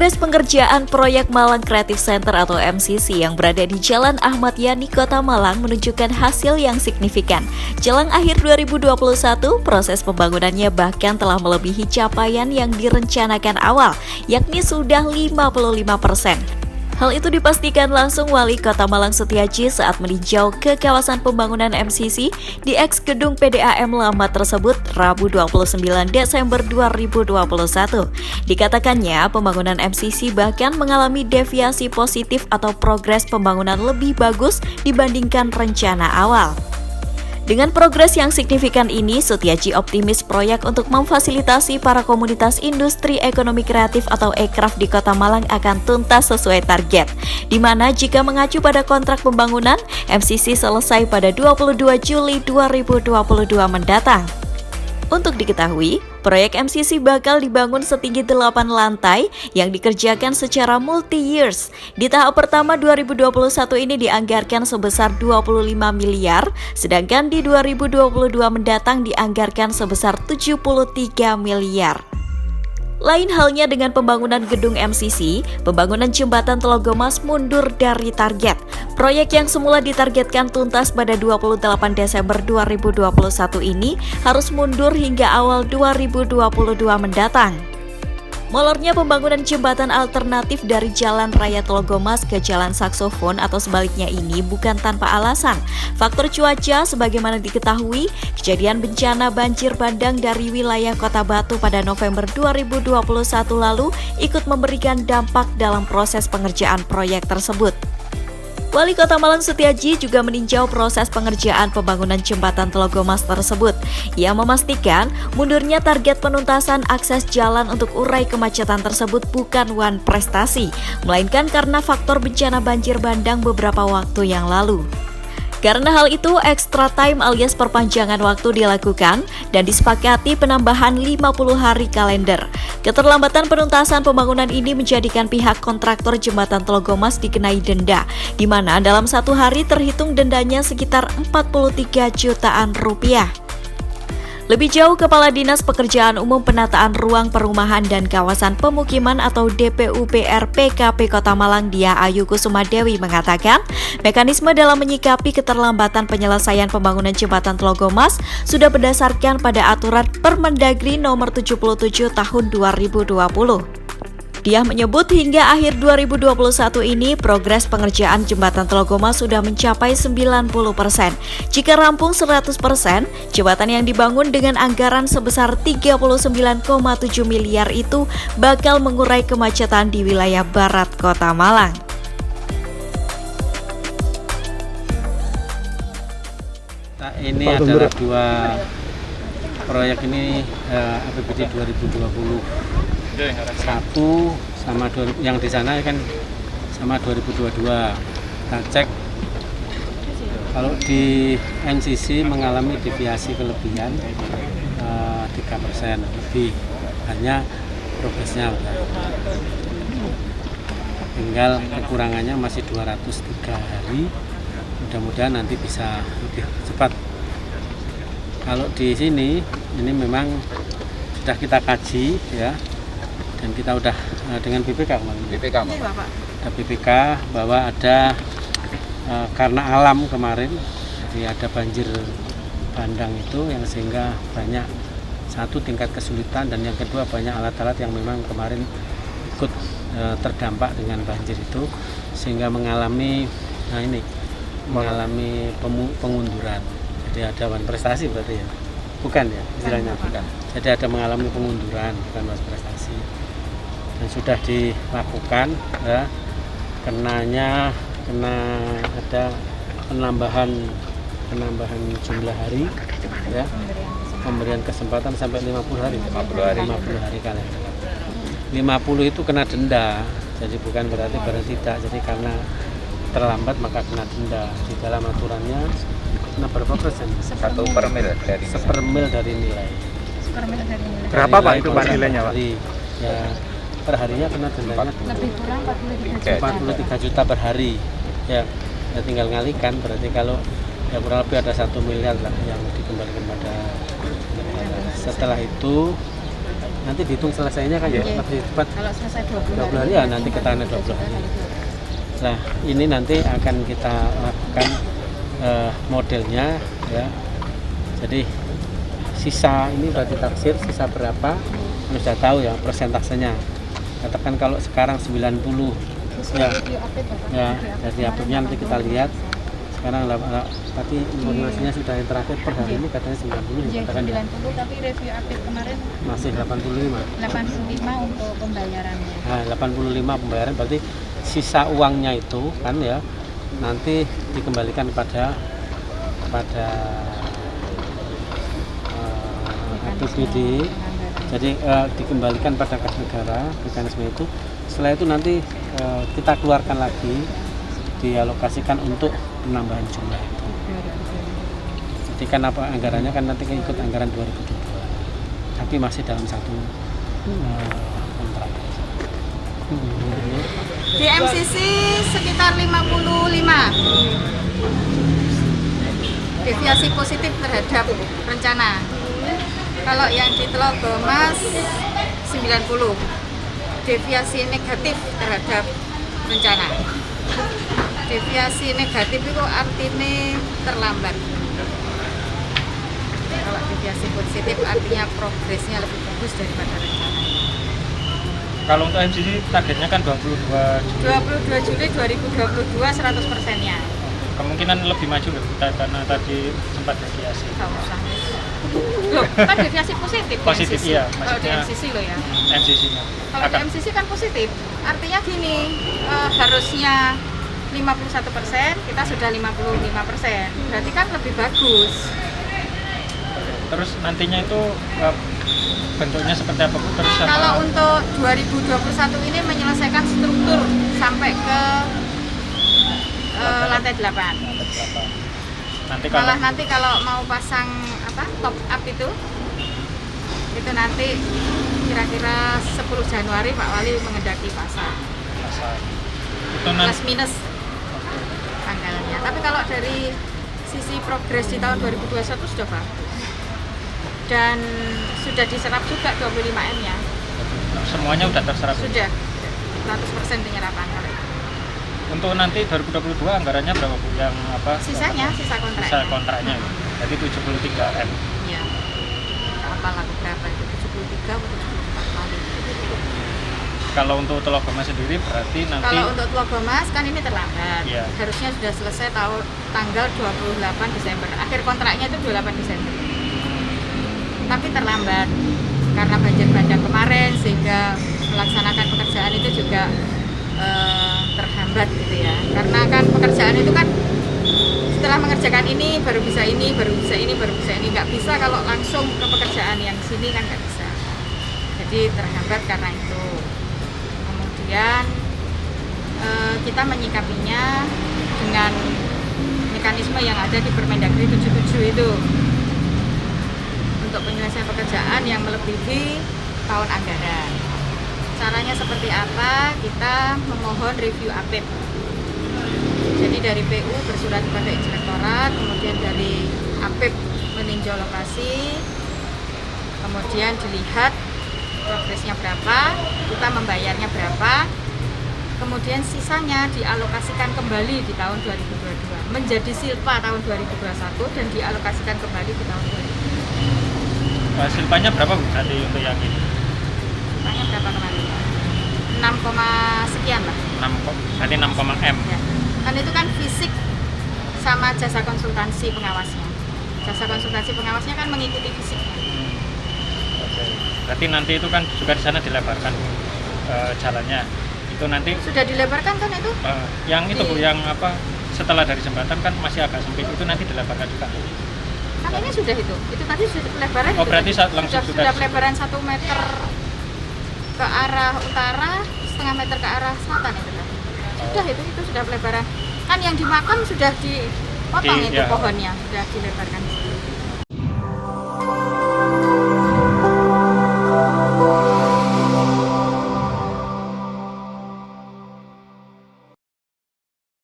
Progres pengerjaan proyek Malang Creative Center atau MCC yang berada di Jalan Ahmad Yani, Kota Malang menunjukkan hasil yang signifikan. Jelang akhir 2021, proses pembangunannya bahkan telah melebihi capaian yang direncanakan awal, yakni sudah 55%. Hal itu dipastikan langsung Wali Kota Malang Setiaji saat meninjau ke kawasan pembangunan MCC di eks gedung PDAM lama tersebut Rabu 29 Desember 2021. Dikatakannya pembangunan MCC bahkan mengalami deviasi positif atau progres pembangunan lebih bagus dibandingkan rencana awal. Dengan progres yang signifikan ini, Setiaji optimis proyek untuk memfasilitasi para komunitas industri ekonomi kreatif atau ekraf di Kota Malang akan tuntas sesuai target, di mana jika mengacu pada kontrak pembangunan, MCC selesai pada 22 Juli 2022 mendatang. Untuk diketahui, proyek MCC bakal dibangun setinggi 8 lantai yang dikerjakan secara multi-years. Di tahap pertama 2021 ini dianggarkan sebesar 25 miliar, sedangkan di 2022 mendatang dianggarkan sebesar 73 miliar. Lain halnya dengan pembangunan gedung MCC, pembangunan jembatan Telogomas mundur dari target. Proyek yang semula ditargetkan tuntas pada 28 Desember 2021 ini harus mundur hingga awal 2022 mendatang. Molornya pembangunan jembatan alternatif dari Jalan Raya Telogomas ke Jalan Saksofon atau sebaliknya ini bukan tanpa alasan. Faktor cuaca sebagaimana diketahui, kejadian bencana banjir bandang dari wilayah Kota Batu pada November 2021 lalu ikut memberikan dampak dalam proses pengerjaan proyek tersebut. Wali Kota Malang Setiaji juga meninjau proses pengerjaan pembangunan jembatan Telogomas tersebut. Ia memastikan mundurnya target penuntasan akses jalan untuk urai kemacetan tersebut bukan prestasi, melainkan karena faktor bencana banjir bandang beberapa waktu yang lalu. Karena hal itu, extra time alias perpanjangan waktu dilakukan dan disepakati penambahan 50 hari kalender. Keterlambatan penuntasan pembangunan ini menjadikan pihak kontraktor jembatan Telogomas dikenai denda, di mana dalam satu hari terhitung dendanya sekitar 43 jutaan rupiah. Lebih jauh, Kepala Dinas Pekerjaan Umum Penataan Ruang Perumahan dan Kawasan Pemukiman atau DPUPR PKP Kota Malang Diah Ayu Kusuma Dewi mengatakan, mekanisme dalam menyikapi keterlambatan penyelesaian pembangunan jembatan Telogomas sudah berdasarkan pada aturan Permendagri nomor 77 tahun 2020. Dia menyebut hingga akhir 2021 ini progres pengerjaan jembatan Telogomas sudah mencapai 90%. Jika rampung 100%, jembatan yang dibangun dengan anggaran sebesar 39,7 miliar itu bakal mengurai kemacetan di wilayah barat Kota Malang. Ini adalah dua proyek ini APBD 2020. Satu sama yang di sana kan sama 2022. Kita cek kalau di MCC mengalami deviasi kelebihan 3% lebih, hanya progresnya tinggal kekurangannya masih 203 hari. Mudah-mudahan nanti bisa lebih cepat. Kalau di sini ini memang sudah kita kaji ya, dan kita udah dengan BPK bahwa ada karena alam kemarin, jadi ada banjir bandang itu yang sehingga banyak satu tingkat kesulitan dan yang kedua banyak alat-alat yang memang kemarin ikut terdampak dengan banjir itu sehingga mengalami pengunduran. Jadi ada prestasi berarti ya, bukan ya istilahnya, bukan. Jadi ada mengalami pengunduran bukan prestasi. Dan sudah dilakukan ya, kena ada penambahan jumlah hari ya, pemberian kesempatan sampai 50 hari kalian. 50 itu kena denda, jadi bukan berarti tidak, jadi karena terlambat maka kena denda. Di dalam aturannya kena berapa persen? 1/mil dari nilai. Berapa Pak itu Pak nilainya Pak? Ya, per harinya kena dendanya lebih kurang 43 juta per hari ya, tinggal ngalikan, berarti kalau ya kurang lebih ada 1 miliar lah yang dikembalikan pada negara. Setelah itu nanti dihitung selesainya kan ya, Iya. lebih cepat. Kalau selesai 20 20 hari ya nanti kita 20 hari. Nah, ini nanti akan kita lakukan modelnya ya. Jadi sisa ini berarti taksir sisa berapa? Sudah tahu ya persentasenya. Katakan kalau sekarang 90 ya. Ya, jadi update-nya nanti kita lihat. Sekarang tapi informasinya sudah yang terakhir per hari ini katanya 90 Iya, katakan ya. 90, tapi review update kemarin Masih 85. 85 untuk pembayarannya. Nah, 85 pembayaran berarti sisa uangnya itu kan ya nanti dikembalikan kepada APBD. Jadi dikembalikan pada kas negara mekanisme itu. Setelah itu nanti kita keluarkan lagi, dialokasikan untuk penambahan jumlah itu. Jadi kan apa anggarannya kan nanti ikut anggaran 2022, tapi masih dalam satu kontrak. Di MCC sekitar 55 deviasi positif terhadap rencana. Kalau yang di Telogomas 90 deviasi negatif terhadap rencana. Deviasi negatif itu artinya terlambat. Kalau deviasi positif artinya progresnya lebih bagus daripada rencana. Kalau untuk MCC targetnya kan 22 Juli. 22 Juli 2022 100%-nya. Kemungkinan lebih maju loh kita karena tadi sempat deviasi. Gak usah. Loh, kan deviasi positif. di Positif, MCC. iya, Kalau di maksudnya- MCC loh ya. MCC-nya. Kalau di MCC kan positif. Artinya gini, harusnya 51%, kita sudah 55%. Berarti kan lebih bagus. Terus nantinya itu bentuknya seperti apa Bu? Terus sama Kalau untuk 2021 ini menyelesaikan struktur sampai ke lantai 8. nanti kalau Malah nanti kalau mau pasang top up itu nanti kira-kira 10 Januari Pak Wali mengendaki pasang masa itu plus nanti minus tanggalnya. Tapi kalau dari sisi progres di tahun 2021 sudah bagus dan sudah diserap juga 25M ya, semuanya udah terserap. sudah 100% penyerapan kalau itu. Untuk nanti 2022 anggarannya berapa Bu? Yang apa? Sisanya sisa kontraknya. Sisa kontraknya. Jadi 73M. Iya. Apa lagu berapa itu? 73 atau 74 kali. Kalau untuk Telogomas sendiri berarti nanti Kalau untuk Telogomas kan ini terlambat. Iya. Harusnya sudah selesai tanggal 28 Desember. Akhir kontraknya itu 28 Desember. Tapi terlambat karena banjir bandang kemarin sehingga melaksanakan pekerjaan itu juga terhambat gitu ya. Karena kan pekerjaan itu kan setelah mengerjakan ini baru bisa ini, baru bisa ini, baru bisa ini. Nggak bisa kalau langsung ke pekerjaan yang sini kan nggak bisa. Jadi terhambat karena itu. Kemudian kita menyikapinya dengan mekanisme yang ada di Permendagri 77 itu untuk penyelesaian pekerjaan yang melebihi tahun anggaran. Caranya seperti apa? Kita memohon review APIP. Jadi dari PU bersurat kepada inspektorat, kemudian dari APIP meninjau lokasi, kemudian dilihat progresnya berapa, kita membayarnya berapa, kemudian sisanya dialokasikan kembali di tahun 2022 menjadi silpa tahun 2021 dan dialokasikan kembali di tahun 2022. silpanya berapa Bu nanti untuk yang ini? Silpanya berapa kemarin? 6, sekian lah. 6,M. Ya. Kan itu kan fisik sama jasa konsultansi pengawasnya. Jasa konsultansi pengawasnya kan mengikuti fisiknya. Oke. Berarti nanti itu kan juga di sana dilebarkan jalannya. Itu nanti Sudah dilebarkan kan itu? yang itu Bu, yang apa setelah dari jembatan kan masih agak sempit, itu nanti dilebarkan juga. Kan ini sudah itu. Itu tadi sudah pelebaran. Oh, itu berarti kan? langsung sudah sudah- pelebaran 1 meter ke arah utara, setengah meter ke arah selatan itu tadi. Sudah itu sudah pelebaran. Kan yang di makam sudah dipotong itu Ya. pohonnya, sudah dilebarkan.